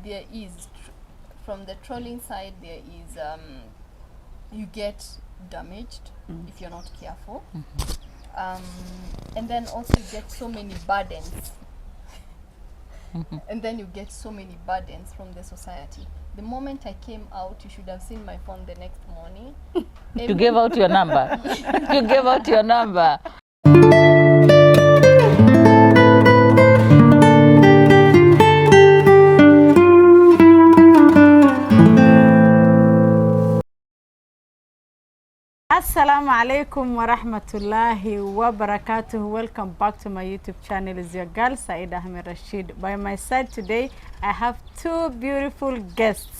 there is from the trolling side, there is you get damaged if you're not careful. And then also you get so many burdens. And then you get so many burdens from the society. The moment I came out, you should have seen my phone the next morning. You gave out your number. You gave out your number. Assalamu alaikum wa rahmatullahi wa barakatuh. Welcome back to my YouTube channel. It's your girl Saida Ahmed Rashid. By my side today, I have two beautiful guests.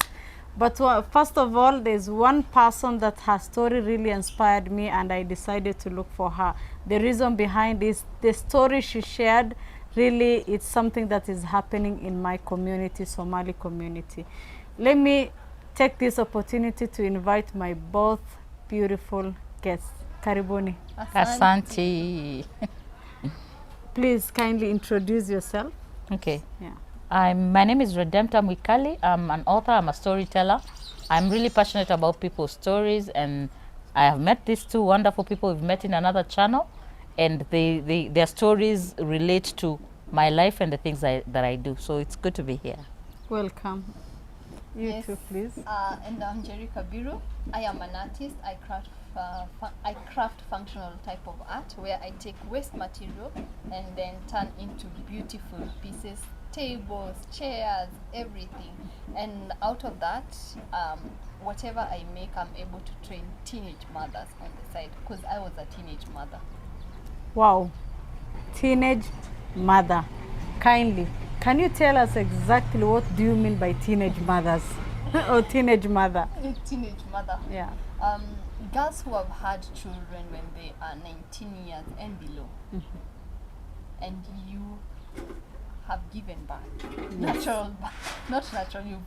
But first of all, there's one person that her story really inspired me and I decided to look for her. The reason behind this, the story she shared, really it's something that is happening in my community, Somali community. Let me take this opportunity to invite my both beautiful guests. Karibuni. Asante. Please kindly introduce yourself. Okay. Yeah. My name is Redempta Mwikali. I'm an author, I'm a storyteller. I'm really passionate about people's stories, and I have met these two wonderful people we've met in another channel, and their stories relate to my life and the things that I do. So it's good to be here. Welcome. You Yes. too, please. And I'm Jerry Kabiru. I am an artist. I craft functional type of art where I take waste material and then turn into beautiful pieces, tables, chairs, everything. And out of that, whatever I make, I'm able to train teenage mothers on the side because I was a teenage mother. Wow. Teenage mother. Kindly, can you tell us exactly what do you mean by teenage mothers or teenage mother? Teenage mother. Yeah. Girls who have had children when they are 19 years and below, and you have given birth, natural birth, not natural. You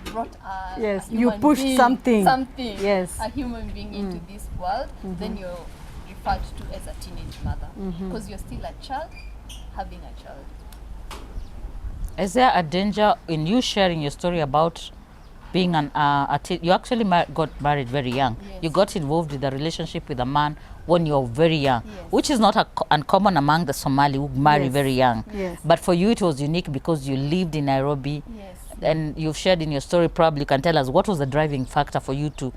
brought a Yes, a you human pushed being, something. something, Yes. a human being into this world. Then you're referred to as a teenage mother because you're still a child having a child. Is there a danger in you sharing your story about being you actually got married very young? Yes. You got involved with a relationship with a man when you were very young, Yes. which is not uncommon among the Somali who marry Yes. very young. Yes. But for you, it was unique because you lived in Nairobi. Yes. And you've shared in your story, probably you can tell us what was the driving factor for you to,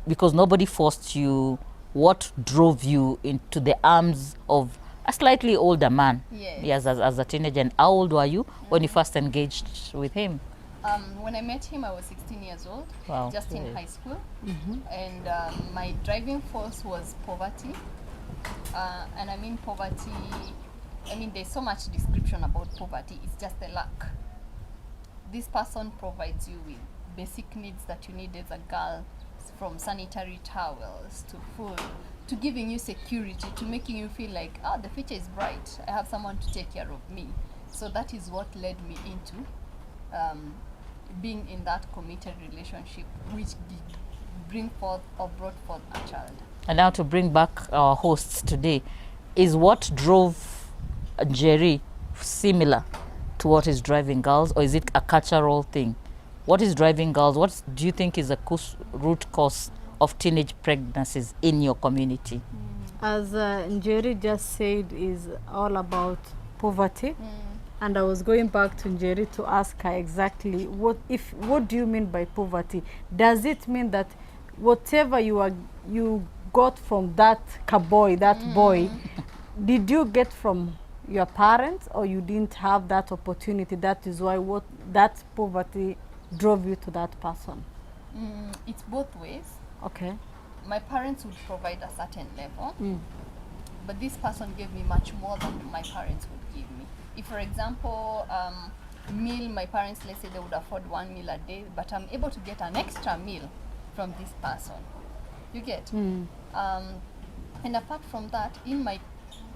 because nobody forced you, what drove you into the arms of a slightly older man? Yes. As a teenager. And how old were you when you first engaged with him? When I met him, I was 16 years old, Wow. just in Yes. high school. And my driving force was poverty. And I mean poverty, there's so much description about poverty, it's just a lack. This person provides you with basic needs that you need as a girl, from sanitary towels to food, to giving you security, to making you feel like, the future is bright, I have someone to take care of me. So that is what led me into being in that committed relationship, which brought forth a child. And now to bring back our hosts today, is what drove Jerry similar to what is driving girls, or is it a cultural thing? What is driving girls? What do you think is a root cause of teenage pregnancies in your community? As Njeri just said, is all about poverty. And I was going back to Njeri to ask her exactly what do you mean by poverty? Does it mean that whatever you got from that cowboy, that boy, did you get from your parents, or you didn't have that opportunity? That is why that poverty drove you to that person. It's both ways. Okay. My parents would provide a certain level, but this person gave me much more than my parents would give me. If, for example, meal, my parents, let's say they would afford 1 meal a day, but I'm able to get an extra meal from this person. You get? And apart from that, in my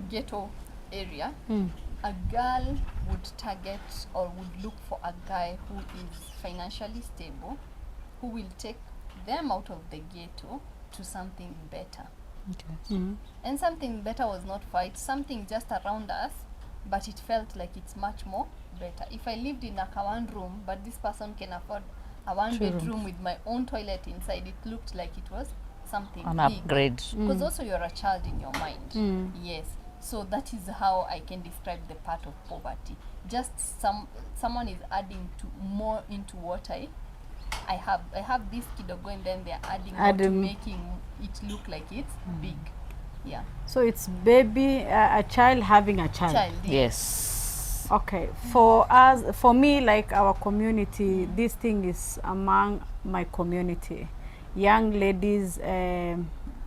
ghetto area, a girl would target or would look for a guy who is financially stable, who will take them out of the ghetto to something better. Okay. And something better was not fight, something just around us but it felt like it's much more better. If I lived in a one room, but this person can afford a one Two bedroom with my own toilet inside, it looked like it was something An big. upgrade. Because also you're a child in your mind. Yes. So that is how I can describe the part of poverty. Just someone is adding to more into what I have. I have this kidogo, and then they're adding more to making it look like it's big. Yeah. So it's baby, a child having a child. Yes. Okay. For us, for me, like our community, this thing is among my community. Young ladies,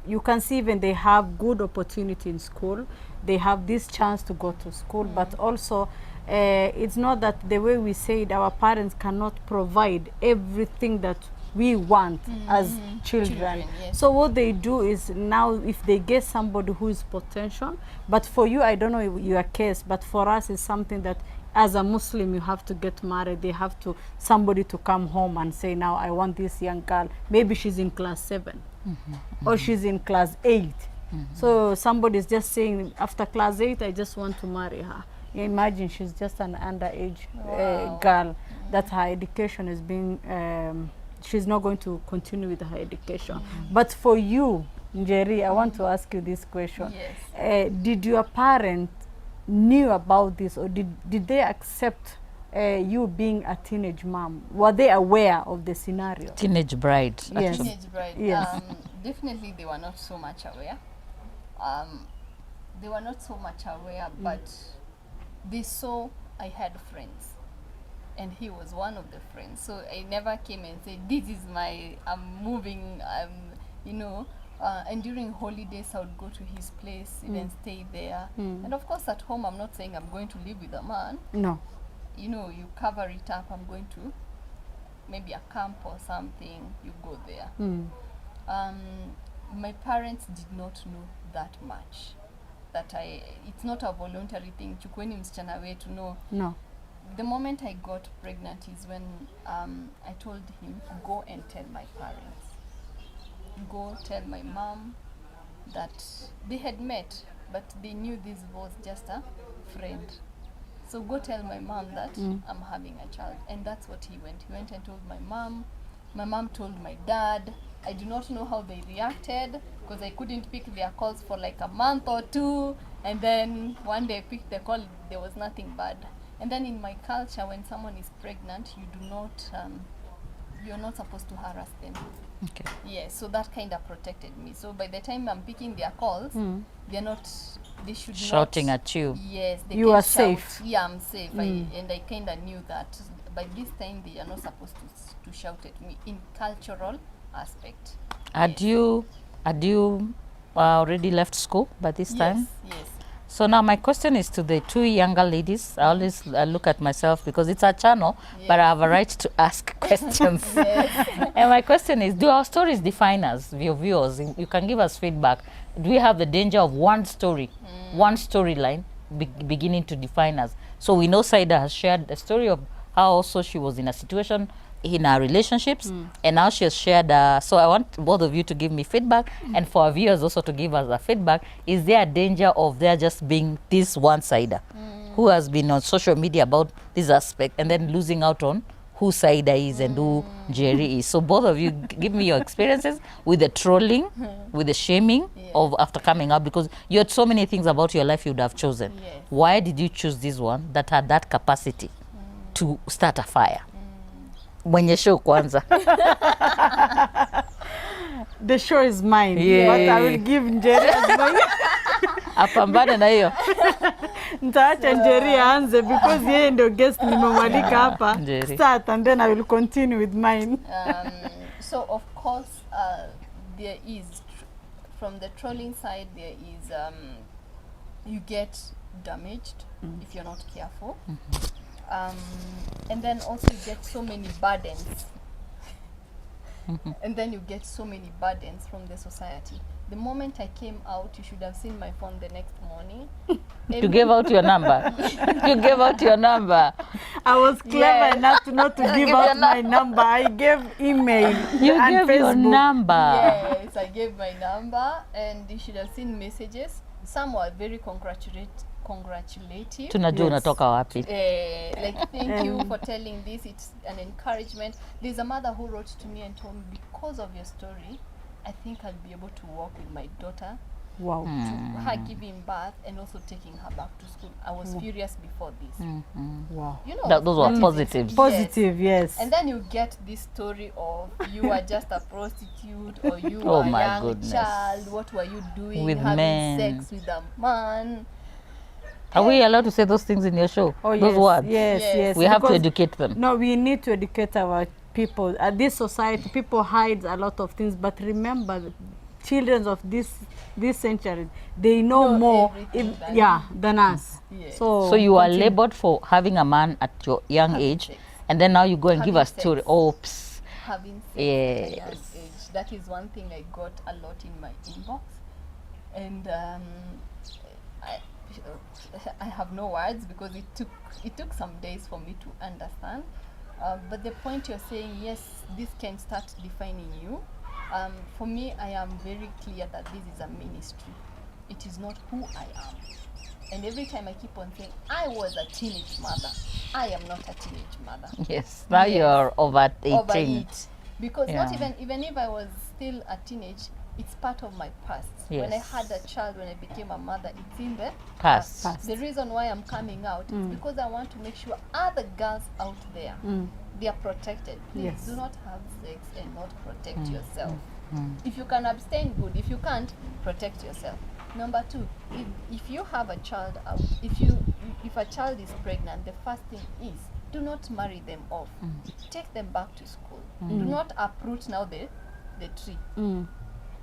you can see even they have good opportunity in school. They have this chance to go to school, but also it's not that the way we say it, our parents cannot provide everything that we want as children. Yes. So what they do is now, if they get somebody who is potential, but for you, I don't know your case, but for us it's something that as a Muslim you have to get married. They have to, somebody to come home and say, now I want this young girl, maybe she's in class 7 or she's in class 8. So somebody's just saying, after class 8 I just want to marry her. Imagine she's just an underage girl, that her education is being she's not going to continue with her education. But for you, Njeri, I want to ask you this question. Yes. Did your parents knew about this, or did they accept you being a teenage mom? Were they aware of the scenario? Teenage bride. Yes. Teenage bride. Yes. Definitely they were not so much aware. They were not so much aware, but they saw I had friends, and he was one of the friends. So I never came and said, this is my, I'm moving, you know. And during holidays I would go to his place, even stay there. And of course at home I'm not saying I'm going to live with a man. No. You know, you cover it up. I'm going to maybe a camp or something, you go there. My parents did not know that much. That it's not a voluntary thing. Chukweni msichana wetu, no. No. The moment I got pregnant is when I told him, go and tell my parents. Go tell my mom that they had met, but they knew this was just a friend. So go tell my mom that I'm having a child. And that's what he went. He went and told my mom. My mom told my dad. I do not know how they reacted, because I couldn't pick their calls for like a month or two. And then one day I picked the call, there was nothing bad. And then in my culture, when someone is pregnant, you do not, you're not supposed to harass them. Okay. Yes, so that kind of protected me. So by the time I'm picking their calls, they're not, they should Shouting not, at you. Yes, they You can are shout. safe. Yeah, I'm safe. And I kind of knew that. By this time, they are not supposed to shout at me in cultural aspect. Had you already left school by this time? Yes. So now my question is to the two younger ladies. I always look at myself because it's a channel, but I have a right to ask questions. And my question is, do our stories define us, your viewers? You can give us feedback. Do we have the danger of one story, one storyline beginning to define us? So we know Saida has shared a story of how also she was in a situation in our relationships, and now she has shared, so I want both of you to give me feedback, and for our viewers also to give us a feedback. Is there a danger of there just being this one-sider who has been on social media about this aspect and then losing out on who Saida is and who Jerry is? So both of you give me your experiences with the trolling, with the shaming of after coming out, because you had so many things about your life you would have chosen. Why did you choose this one that had that capacity to start a fire? Mwenye show kwanza. The show is mine, but I will give Njeri as mine. Apambane na hiyo. Nitaacha Njeri aanze because yeye ndio guest nimemwalika hapa. Start and then I will continue with mine. So of course there is from the trolling side, there is you get damaged if you're not careful. And then also you get so many burdens. And then you get so many burdens from the society. The moment I came out, you should have seen my phone the next morning. You gave out your number. You gave out your number. I was clever enough not to give out my number. I gave email You and gave your Facebook. number. Yes, I gave my number, and you should have seen messages. Some were very congratulate him. Tunajua Yes. unatoka wapi. Like, thank you for telling this. It's an encouragement. There's a mother who wrote to me and told me, because of your story, I think I'll be able to walk with my daughter Wow. to her giving birth and also taking her back to school. I was furious before this. Wow. You know, Those were that is- positives. Positive, yes. And then you get this story of you are just a prostitute or you Oh are a my young goodness. child. What were you doing? With having men. sex with a man. Are we allowed to say those things in your show? Oh, Those yes, words? yes, Yes. yes. We have to Because- educate them. No, we need to educate our people. This society, people hide a lot of things, but remember, the children of this century, they know Know more, everything than than us. Yes. So So you are continue. labeled for having a man at your young Having age, sex. and then now you go and give a Having story. sex. Oops. Having sex at a young Yes. age. That is one thing I got a lot in my inbox. And I have no words because it took some days for me to understand. But the point you're saying, yes, this can start defining you. For me, I am very clear that this is a ministry. It is not who I am. And every time I keep on saying, I was a teenage mother. I am not a teenage mother. Yes. Now Yes. you're over 18. Over it. Because not Yeah. even if I was still a teenage, it's part of my past. When I Yes. had a child, when I became a mother, it's in the Past. Past. The reason why I'm coming out is because I want to make sure other girls out there, they are protected. Please Yes. do not have sex and not protect yourself. If you can abstain, good. If you can't, protect yourself. Number two, if you have a child out, if a child is pregnant, the first thing is do not marry them off. Take them back to school. Do not uproot now the tree.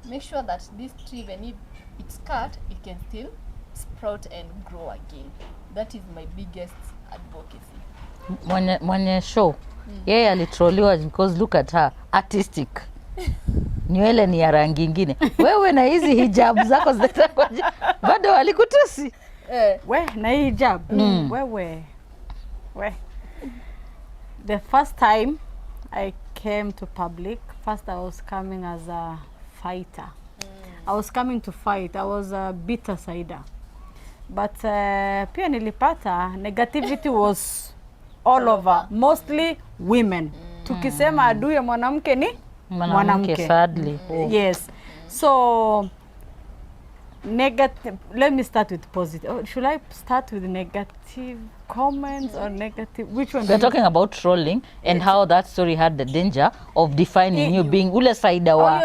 Make sure that this tree, even if it's cut, it can still sprout and grow again. That is my biggest advocacy. Mwenye show yeye alitroliwa because look at her artistic nywele ni ya rangi ingine. Wewe na hizi hijab zako zitakuwaje? Bado walikutusi. We na hii hijab. We. The first time I came to public, first I was coming as a fighter. I was coming to fight. I was a bitter sider. But pia nilipata negativity was all over, mostly women. Tukisema adui ya mwanamke ni Mwanamke sadly. Yes. So negative. Let me start with positive. Oh, should I start with negative comments or negative? Which one? We're talking about trolling and how that story had the danger of defining you being ule saida wa.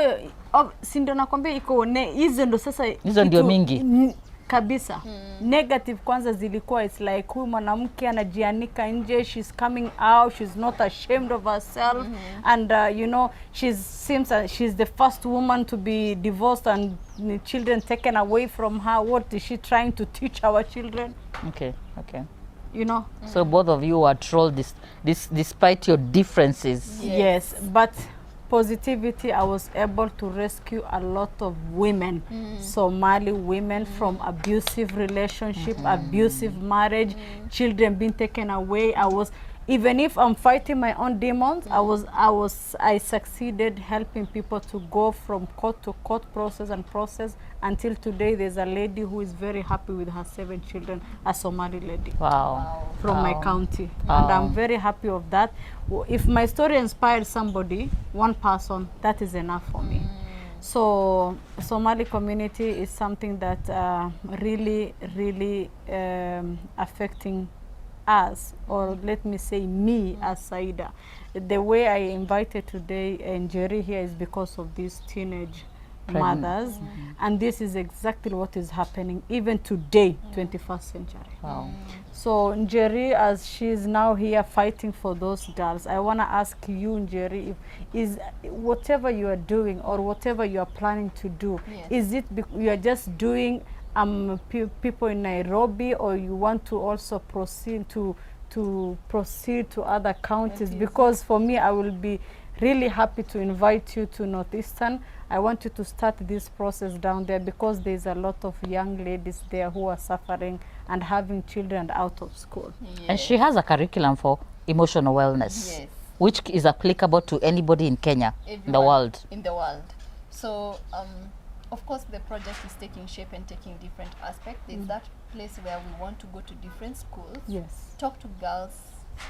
Si ndio nakwambia iko hizo ndo sasa Hizo ndio kitu mingi. Kabisa. Negative kwanza zilikuwa it's like huyu mwanamke anajianika nje, she's coming out, she's not ashamed of herself, and you know, seems she's the first woman to be divorced and the children taken away from her. What is she trying to teach our children? Okay. You know? So both of you were trolled this despite your differences. Yes, but positivity, I was able to rescue a lot of women, Somali women, from abusive relationship, abusive marriage, children being taken away. Even if I'm fighting my own demons, I succeeded helping people to go from court to court, process until today. There's a lady who is very happy with her 7 children, a Somali lady. Wow. From my county, and I'm very happy of that. If my story inspired somebody, one person, that is enough for me. So Somali community is something that really affecting us, or let me say me as Saida. The way I invited today and Jerry here is because of these teenage mothers, and this is exactly what is happening even today, 21st century. Wow. So Njeri, as she's now here fighting for those girls, I want to ask you, Njeri, if is whatever you are doing or whatever you are planning to do, is it you are just doing people in Nairobi, or you want to also proceed to other counties? Because for me, I will be really happy to invite you to Northeastern. I want you to start this process down there, because there's a lot of young ladies there who are suffering and having children out of school. And she has a curriculum for emotional wellness, which is applicable to anybody in Kenya, in the world. In the world. So of course, the project is taking shape and taking different aspects. There's that place where we want to go to different schools, Yes. talk to girls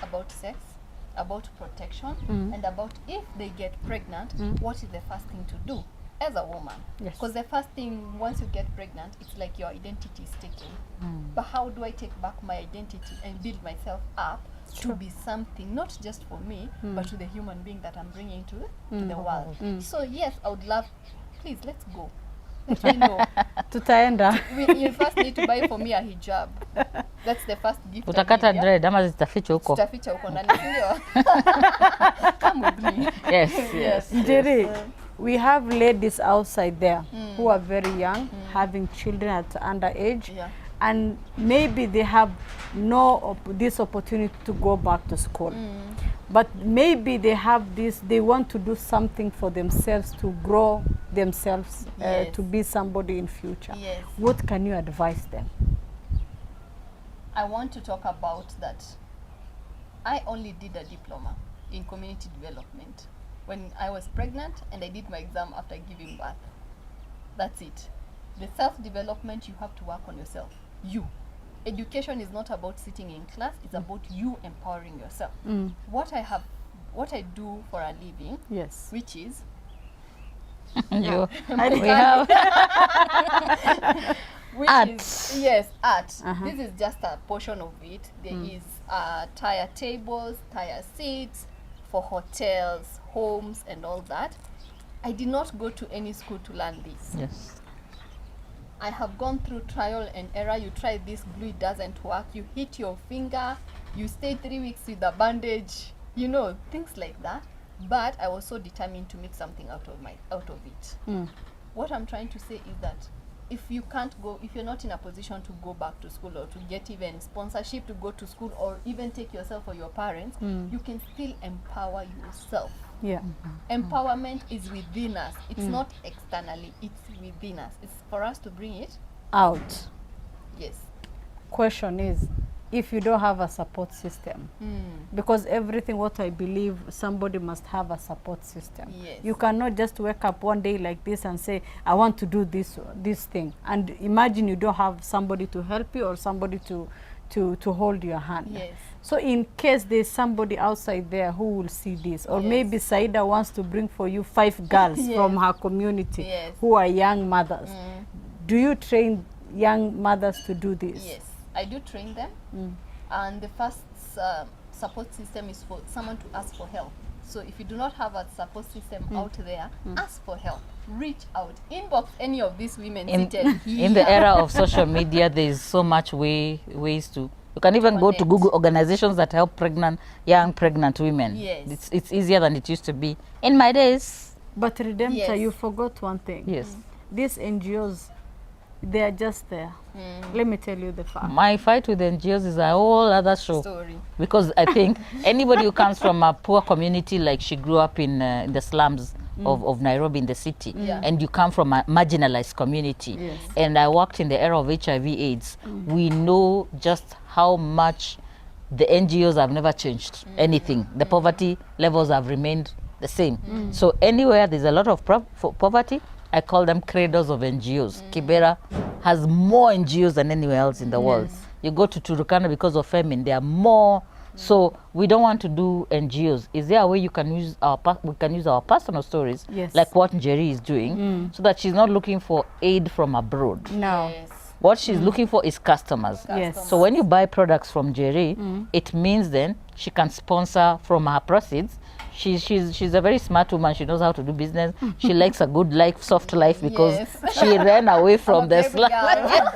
about sex, about protection, and about if they get pregnant, what is the first thing to do as a woman? Yes. Because the first thing, once you get pregnant, it's like your identity is taken. But how do I take back my identity and build myself up to be something, not just for me, but to the human being that I'm bringing to the world? So yes, I would love, please, let's go. Let me know. Tutaenda. You first need to buy for me a hijab. That's the first gift. Utakata dread ama zitaficha huko? Zitaficha huko ndani, ndio. Come with me. Yes. Njeri, we have ladies outside there who are very young, having children at underage, Yeah. and maybe they have this opportunity to go back to school. But maybe they have this, they want to do something for themselves, to grow themselves, Yes. to be somebody in future. Yes. What can you advise them? I want to talk about that. I only did a diploma in community development when I was pregnant, and I did my exam after giving birth. That's it. The self-development, you have to work on yourself. You. Education is not about sitting in class, it's about you empowering yourself. What I do for a living, Yes. which is You, we have which Art. Yes, art. Uh-huh. This is just a portion of it. There is tire tables, tire seats for hotels, homes, and all that. I did not go to any school to learn this. yes. I have gone through trial and error. You try this glue, it doesn't work. You hit your finger. You stay 3 weeks with a bandage. You know, things like that. But I was so determined to make something out of it. What I'm trying to say is that if you can't go, if you're not in a position to go back to school or to get even sponsorship to go to school or even take yourself or your parents, you can still empower yourself. Yeah. Empowerment is within us. It's not externally, it's within us. It's for us to bring it. Out. Yes. Question is, if you don't have a support system, because everything what I believe, somebody must have a support system. Yes. You cannot just wake up one day like this and say, I want to do this thing, and imagine you don't have somebody to help you or somebody to hold your hand. Yes. So in case there's somebody outside there who will see this, or Yes. maybe Saida wants to bring for you 5 girls Yes. from her community Yes. who are young mothers. Do you train young mothers to do this? Yes, I do train them. And the first support system is for someone to ask for help. So if you do not have a support system out there, ask for help. Reach out. Inbox any of these women seated here. In the era of social media, there is so much ways to. You can even go to Connect. Google organizations that help young pregnant women. Yes. It's easier than it used to be. In my days, But Redemptor, Yes. you forgot one thing. yes. These NGOs, they are just there. Let me tell you the fact. My fight with NGOs is a whole other show. Story. Because I think anybody who comes from a poor community, like she grew up in the slums of Nairobi in the city, Yeah. and you come from a marginalized community, Yes. and I worked in the era of HIV/AIDS, we know just how much the NGOs have never changed anything. The poverty levels have remained the same. So anywhere there's a lot of poverty, I call them cradles of NGOs. Kibera has more NGOs than anywhere else in the world. You go to Turkana because of famine, there are more. So we don't want to do NGOs. Is there a way you can use we can use our personal stories, Yes. like what Njeri is doing, so that she's not looking for aid from abroad? No. Yes. What she's looking for is customers. Yes. So when you buy products from Jerry, it means then she can sponsor from her proceeds. She's a very smart woman. She knows how to do business. She likes a good life, soft life, because Yes. she ran away from the baby slum. girl.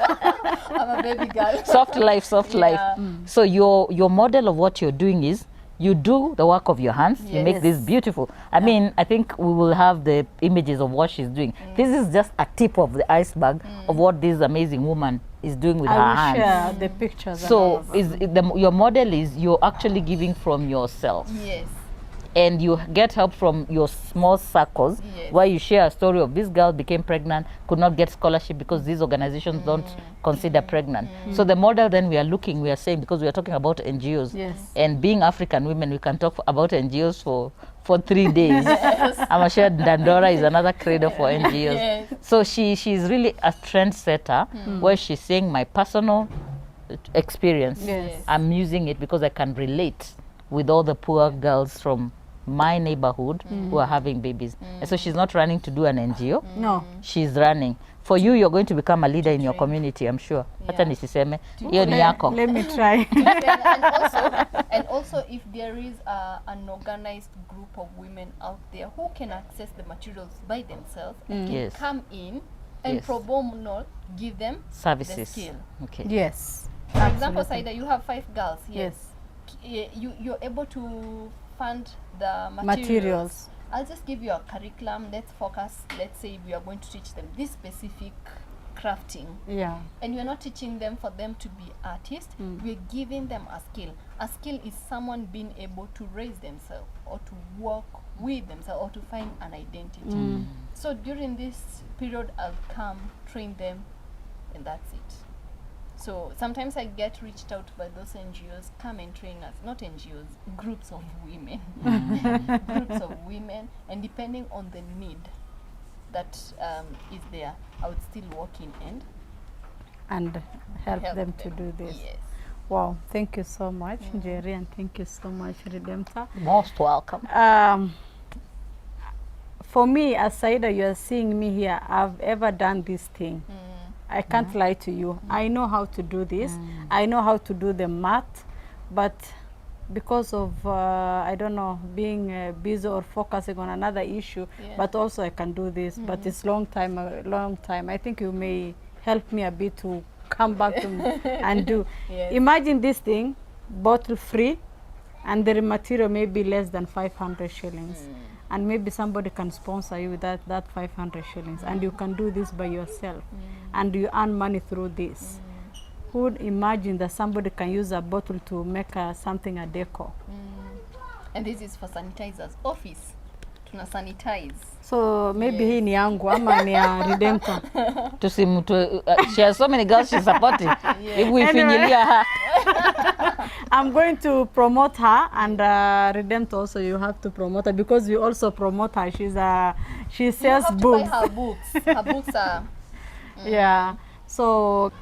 I'm a baby girl. Soft life. Yeah. So your model of what you're doing is you do the work of your hands. You make Yes. this beautiful. I mean, I think we will have the images of what she's doing. This is just a tip of the iceberg of what this amazing woman is doing with her I will hands. share the pictures. and So all of that. your model is you're actually giving from yourself, Yes. and you get help from your small circles, Yes. where you share a story of this girl became pregnant, could not get scholarship because these organizations don't consider pregnant. So the model then we are saying, because we are talking about NGOs, Yes. and being African women, we can talk about NGOs for 3 days. I'm sure Dandora is another creator for NGOs. Yes. So she's really a trendsetter where she's saying my personal experience. Yes. I'm using it because I can relate with all the poor girls from my neighborhood who are having babies. And so she's not running to do an NGO. No. She's running. For you, you're going to become a leader in your community, I'm sure. Hata nisiseme, hiyo ni yako. Let me try. And also if there is an organized group of women out there who can access the materials by themselves and can Yes. come in and Yes. pro bono give them Services. the skill. Okay. Yes. For example, Absolutely. Saida, you have 5 girls here. Yes. You're able to fund the Materials. I'll just give you a curriculum. Let's focus. Let's say we are going to teach them this specific crafting, Yeah. and you're not teaching them for them to be artists. We're giving them a skill. A skill is someone being able to raise themselves or to work with themselves or to find an identity. So during this period, I'll come, train them, and that's it. So sometimes I get reached out by those NGOs, come and train us, not NGOs, groups of women, groups of women, and depending on the need that is there, I would still walk in and And help them to do this. Yes. Wow. Thank you so much, Jerry, and thank you so much, Redemptor. Most welcome. For me, as Saida, you are seeing me here, I've ever done this thing. I can't lie to you. I know how to do this. I know how to do the math, but because of, I don't know, being busy or focusing on another issue, Yeah. but also I can do this, but it's long time. I think you may help me a bit to come back to and do. Yes. Imagine this thing, bottle free, and the material may be less than 500 shillings. And maybe somebody can sponsor you with that 500 shillings, and you can do this by yourself, and you earn money through this. Who would imagine that somebody can use a bottle to make something a decor? And this is for sanitizers. Office, tuna sanitize. So maybe hii ni yangu ama ni ya Redemptor. She has so many girls she's supporting. If we finyilia her. I'm going to promote her, and Redemptor also you have to promote her because you also promote her. She sells You have books. to buy her books. Her books are Yeah. So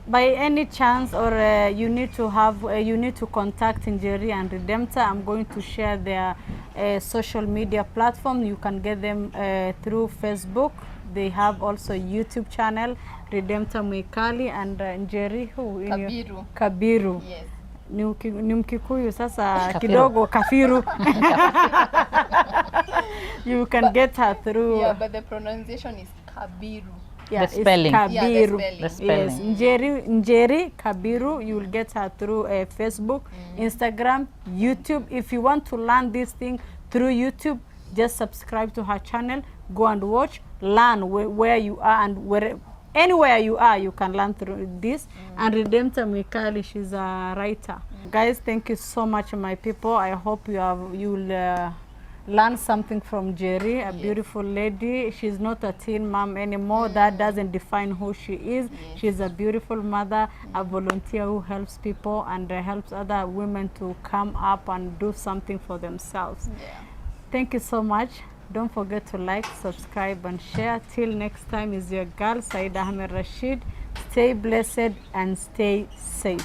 by any chance, or you need to contact Njeri and Redemptor, I'm going to share their social media platform. You can get them through Facebook. They have also YouTube channel, Redemptor Mwikali, and Njeri who in your- Kabiru. Kabiru. Yes. Ni Mkikuyu sasa Kafiru. kidogo Kafiru. You can get her through. Yeah, but the pronunciation is Kabiru. Yeah, The it's spelling. Kabiru. Yeah, the spelling. The spelling. Yes, Njeri Kabiru. You will get her through Facebook, Instagram, YouTube. If you want to learn this thing through YouTube, just subscribe to her channel. Go and watch, learn where you are, and anywhere you are, you can learn through this. And Redemptor Mwikali, she's a writer. Guys, thank you so much, my people. I hope you'll learn something from Jerry, a beautiful lady. She's not a teen mom anymore. That doesn't define who she is. She's a beautiful mother, a volunteer who helps people and helps other women to come up and do something for themselves. Yeah. Thank you so much. Don't forget to like, subscribe, and share. Till next time, is your girl, Saida Ahmed Rashid. Stay blessed and stay safe.